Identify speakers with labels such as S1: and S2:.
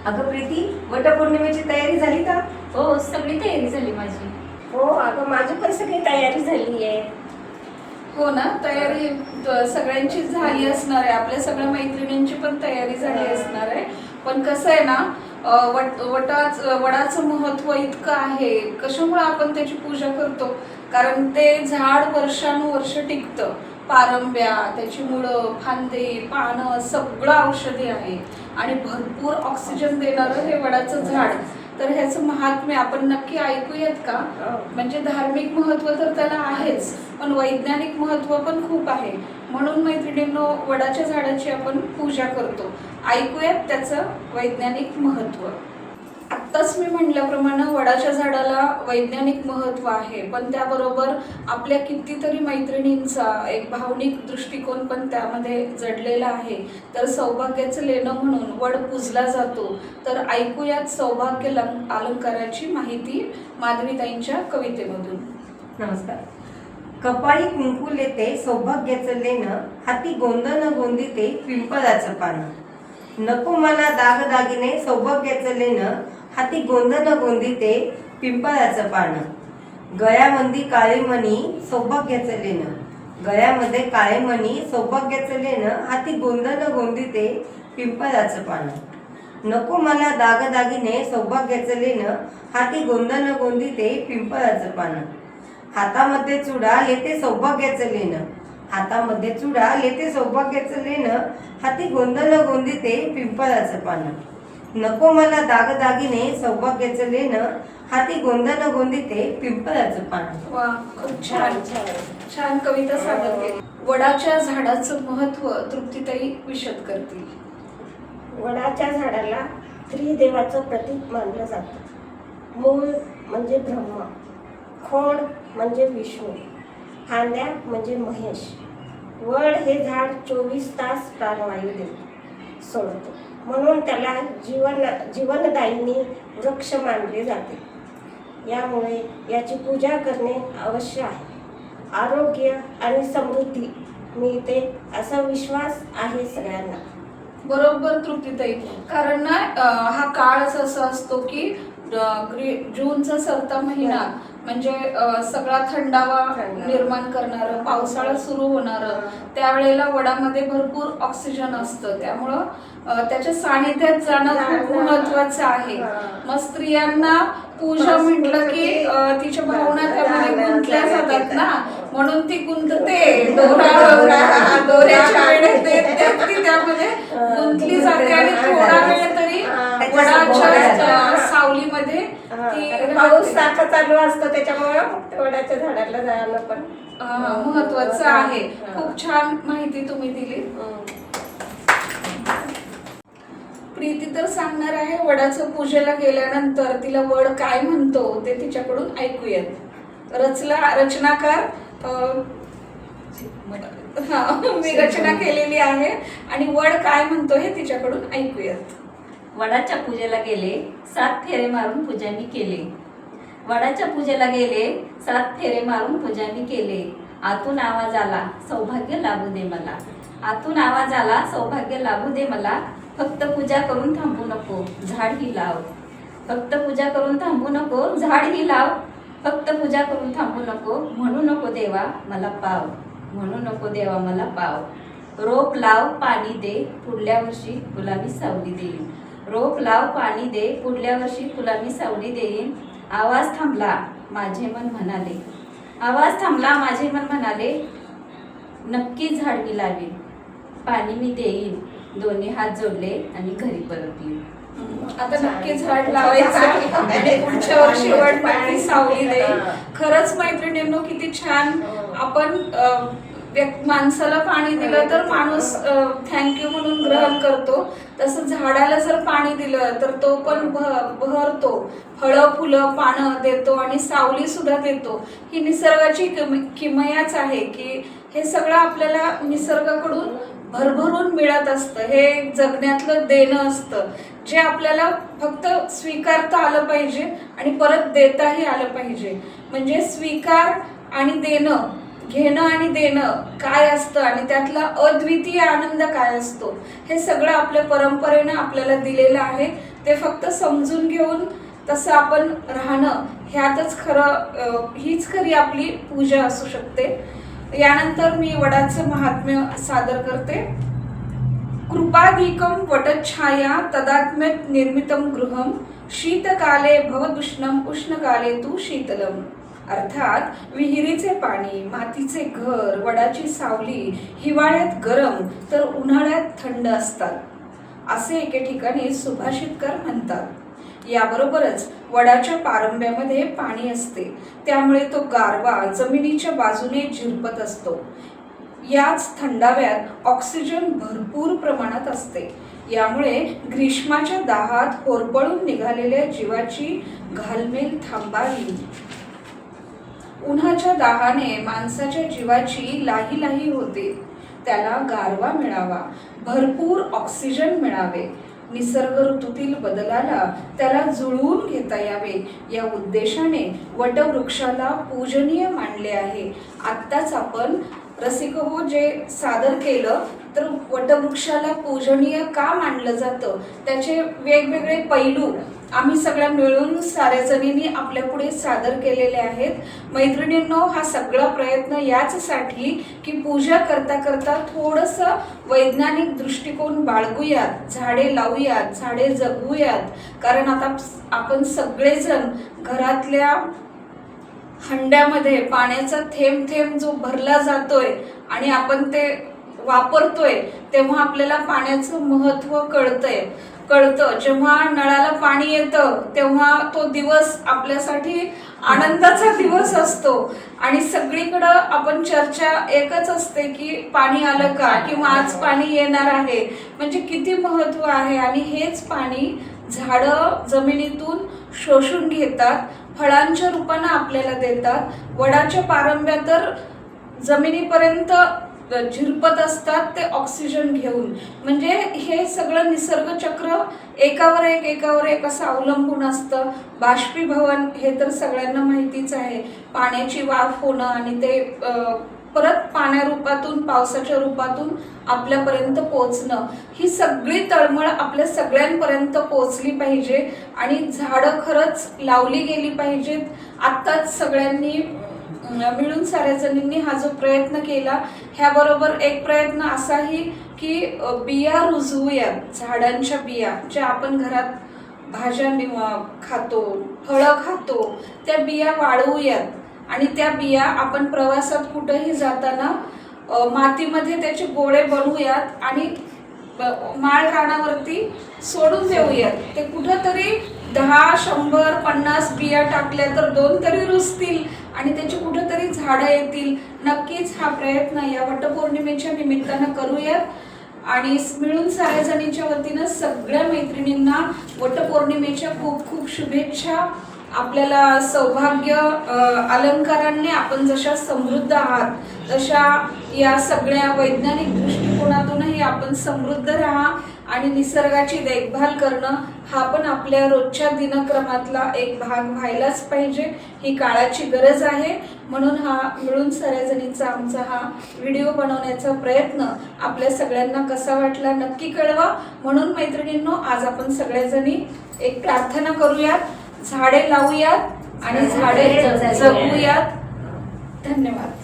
S1: अगं प्रीती, वटपौर्णिमेची तयारी झाली का?
S2: हो, सगळी तयारी झाली माझी.
S3: हो अगं, माझी पण सगळी तयारी झाली आहे.
S4: हो ना, तयारी सगळ्यांची झाली असणार आहे. आपल्या सगळ्या मैत्रिणींची पण तयारी झाली असणार आहे. पण कसं आहे ना, वडाचं महत्व इतकं आहे. कशामुळे आपण त्याची पूजा करतो? कारण ते झाड वर्षानुवर्ष टिकतं. पारंब्या, त्याची मुळं, फांदे, पानं सगळं औषधी आहे आणि भरपूर ऑक्सिजन देणारं हे वडाचं झाड. तर ह्याचं महात्म्य आपण नक्की ऐकूयात का? म्हणजे धार्मिक महत्व तर त्याला आहेच, पण वैज्ञानिक महत्व पण खूप आहे. म्हणून मैत्रिणींनो, वडाच्या झाडाची आपण पूजा करतो. ऐकूयात त्याचं वैज्ञानिक महत्व. आत्ताच मी म्हटल्याप्रमाणे वडाच्या झाडाला वैज्ञानिक महत्व आहे, पण त्याबरोबर आपल्या कितीतरी मैत्रिणींचा एक भावनिक दृष्टिकोन पण त्यामध्ये जडलेला आहे. तर सौभाग्याचं लेणं म्हणून वड पूजला जातो. तर ऐकूयात सौभाग्य अलंकाराची माहिती माधवीताईंच्या कवितेमधून.
S1: नमस्कार. कपाळी कुंकू लेते सौभाग्याचं लेणं, हाती गोंधन गोंदिते पिंपळाचं पानं. नको मला दागदागिने सौभाग्याचं लेणं, हाती गोंधन गोंदिते पिंपळाचं पानं. गळ्यामध्ये काळे मणी सौभाग्याचं लेणं, गळ्यामध्ये काळे मणी सौभाग्याचं लेणं, हाती गोंधन गोंदिते पिंपळाचं पानं. नको मला दागदागिने सौभाग्याचं लेणं, हाती गोंधन गोंदिते पिंपळाचं पानं. हातामध्ये चुडा लेते सौभाग्याचं लेणं, हातामध्ये चुडा लेते सौभाग्याचं लेणं, हाती गोंधन गोंदिते पिंपळाचं पानं. नको मला दागदागिने सौभाग्याचं लेणं, हाती गोंधन गोंदिते पिंपळाचं पानं.
S4: वा, खूप छान छान कविता सादर केली. वडाच्या झाडाचं महत्व तृप्तीताई विशद करतील.
S3: वडाच्या झाडाला त्रिदेवाचं प्रतीक मानलं जातं. मूळ म्हणजे ब्रह्मा, खोड म्हणजे विष्णू, फांद्या म्हणजे महेश. वड हे झाड 24 तास प्राणवायू सोडतो, म्हणून त्याला जीवनदायिनी वृक्ष मानले जाते. यामुळे याची पूजा करणे अवश्य आहे. आरोग्य आणि समृद्धी मिळते असा विश्वास आहे सगळ्यांना.
S4: बरोबर तृप्तीताई, कारण ना हा काळच असा असतो की जूनचा सरता महिना म्हणजे सगळा थंडावा निर्माण करणारं, पावसाळा सुरू होणारं. त्यावेळेला वडामध्ये भरपूर ऑक्सिजन असतं, त्यामुळं त्याच्या सानिध्यात जाणं खूप महत्वाचं आहे. मग स्त्रियांना पूजा म्हटलं की तिच्या भावना त्यामध्ये गुंतल्या जातात ना, म्हणून ती गुंतते. दोऱ्याच्या वेळेत ती त्यामध्ये गुंतली जाते आणि थोडा वेळ तरी वडाच्या सावलीमध्ये ती
S3: पाऊस सारखा चालू असतो, त्याच्यामुळे वडाच्या झाडाला जाणं पण
S4: महत्वाचं आहे. खूप छान माहिती तुम्ही दिली. प्रीती तर सांगणार आहे वडाचं पूजेला गेल्यानंतर तिला वड काय म्हणतो ते तिच्याकडून ऐकूयात. रचनाकार मी रचना केलेली आहे आणि वड काय म्हणतो हे तिच्याकडून ऐकूयात.
S2: वडाच्या पूजेला गेले, 7 फेरे मारून पूजा मी केले. वडाच्या पूजेला गेले, 7 फेरे मारून पूजा मी केले. आतून आवाज आला, सौभाग्य लाभू दे मला. आतून आवाज आला, सौभाग्य लाभू दे मला. फक्त पूजा करून थांबू नको, झाड ही लाव. फक्त पूजा करून थांबू नको, झाड ही लाव. फक्त पूजा करून थांबू नको, म्हणू नको देवा मला पाव. म्हणू नको देवा मला पाव. रोप लाव, पाणी दे, पुढल्या वर्षी तुला मी सावली देईन. रोप लाव, पाणी दे, पुढल्या वर्षी तुला मी सावली देईन. आवाज थांबला, माझे मन म्हणाले. आवाज थांबला, माझे मन म्हणाले. नक्की झाड मी लावीन, पाणी मी देईन. दोन्ही हात जोडले आणि घरी परतले.
S4: आता नक्की झाड लावायचं आणि पुढच्या वर्षी वड नक्की सावली देईल. खरंच मैत्रिणींनो, किती छान. आपण माणसाला पाणी दिलं तर माणूस थँक्यू म्हणून ग्रहण करतो. तसं झाडाला जर पाणी दिलं तर तो पण बहरतो, फळं फुलं पानं देतो आणि सावली सुद्धा देतो. ही निसर्गाची किमयाच आहे की हे सगळं आपल्याला निसर्गाकडून भरभरून मिळत असतं. हे जगण्यातलं देणं असतं, जे आपल्याला फक्त स्वीकारता आलं पाहिजे आणि परत देताही आलं पाहिजे. म्हणजे स्वीकार आणि देणं घेणं आणि देणं काय असतं आणि त्यातला अद्वितीय आनंद काय असतो हे सगळं आपल्या परंपरेनं आपल्याला दिलेलं आहे. ते फक्त समजून घेऊन तसं आपण राहणं ह्यातच हीच खरी आपली पूजा असू शकते. यानंतर मी वडाचं महात्म्य सादर करते. कृपाधिकं वटच्छाया तदात्म्यत निर्मितं गृहं शीतकाले भवदुष्णं उष्णकाले तू शीतलम. अर्थात विहिरीचे पाणी, मातीचे घर, वडाची सावली हिवाळ्यात गरम तर उन्हाळ्यात थंड असतात असे एके ठिकाणी सुभाषितकार म्हणतात. याबरोबरच वडाच्या पारंब्यामध्ये पाणी असते, त्यामुळे तो गारवा जमिनीच्या बाजूने झिरपत असतो. याच थंडाव्यात ऑक्सिजन भरपूर प्रमाणात असते. यामुळे ग्रीष्माच्या दाहात होरपळून निघालेल्या जीवाची घालमेल थांबावी. उन्हाच्या दाहाने माणसाच्या जीवाची लाही लाही होते. त्याला गारवा मिळावा, भरपूर ऑक्सिजन मिळावे, निसर्ग ऋतूतील बदलाला त्याला जुळवून घेता यावे या उद्देशाने वटवृक्षाला पूजनीय मानले आहे. आत्ताच आपण रसिक हो जे सादर केलं तर वटवृक्षाला पूजनीय का मानलं जातं त्याचे वेगवेगळे पैलू आम्ही सगळ्या मिळून साऱ्या जणींनी आपल्या पुढे सादर केलेले आहेत. मैत्रिणींनो, हा सगळा प्रयत्न याचसाठी की पूजा करता करता थोडंसं वैज्ञानिक दृष्टिकोन बाळगूयात, झाडे लावूयात, झाडे जगवूयात. कारण आता आपण सगळेजण घरातल्या हंड्यामध्ये पाण्याचा थेंब थेंब जो भरला जातोय आणि आपण ते वापरतोय तेव्हा आपल्याला पाण्याचं महत्त्व कळतं. जेव्हा नळाला पाणी येतं तेव्हा तो दिवस आपल्यासाठी आनंदाचा दिवस असतो आणि सगळीकडं आपण चर्चा एकच असते की पाणी आलं का किंवा आज पाणी येणार आहे, म्हणजे किती महत्त्व आहे. आणि हेच पाणी झाडं जमिनीतून शोषून घेतात, फळांच्या रूपानं आपल्याला देतात. वडाच्या पारंब्या तर जमिनीपर्यंत झिरपत असतात ते ऑक्सिजन घेऊन. म्हणजे हे सगळं निसर्ग चक्र एकावर एक असं अवलंबून असतं. बाष्पीभवन हे तर सगळ्यांना माहितीच आहे, पाण्याची वाफ होणं आणि ते परत पाण्या रूपातून पावसाच्या रूपातून आपल्यापर्यंत पोचणं, ही सगळी तळमळ आपल्या सगळ्यांपर्यंत पोचली पाहिजे आणि झाडं खरंच लावली गेली पाहिजेत. आत्ताच सगळ्यांनी मिळून साऱ्या जणींनी हा जो प्रयत्न केला, ह्याबरोबर एक प्रयत्न असाही की बिया रुजवूयात, झाडांच्या बिया ज्या आपण घरात भाज्या खातो, फळं खातो, त्या बिया वाढवूयात आणि त्या बिया आपण प्रवासात कुठंही जाताना मातीमध्ये त्याचे गोळे बनवूयात आणि माळ रानावरती सोडून देऊयात. ते कुठंतरी 10, 100, 50 बिया टाकल्या तर 2 तरी रुजतील आणि त्याची कुठंतरी झाडं येतील. नक्कीच हा प्रयत्न या वटपौर्णिमेच्या निमित्तानं करूयात आणि मिळून साऱ्या जणीच्या वतीनं सगळ्या मैत्रिणींना वटपौर्णिमेच्या खूप खूप शुभेच्छा. आपल्याला सौभाग्य अलंकारांनी आपण जशा समृद्ध आहात तशा या सगळ्या वैज्ञानिक दृष्टिकोनातूनही आपण समृद्ध राहा आणि निसर्गाची देखभाल करणं हा पण आपल्या रोजच्या दिनक्रमातला एक भाग व्हायलाच पाहिजे. ही काळाची गरज आहे. म्हणून हा मिळून साऱ्या जणींचा आमचा हा व्हिडिओ बनवण्याचा प्रयत्न आपल्या सगळ्यांना कसा वाटला नक्की कळवा. म्हणून मैत्रिणींनो, आज आपण सगळ्याजणी एक प्रार्थना करूयात, झाडे लावूयात आणि झाडे जगवूयात. धन्यवाद.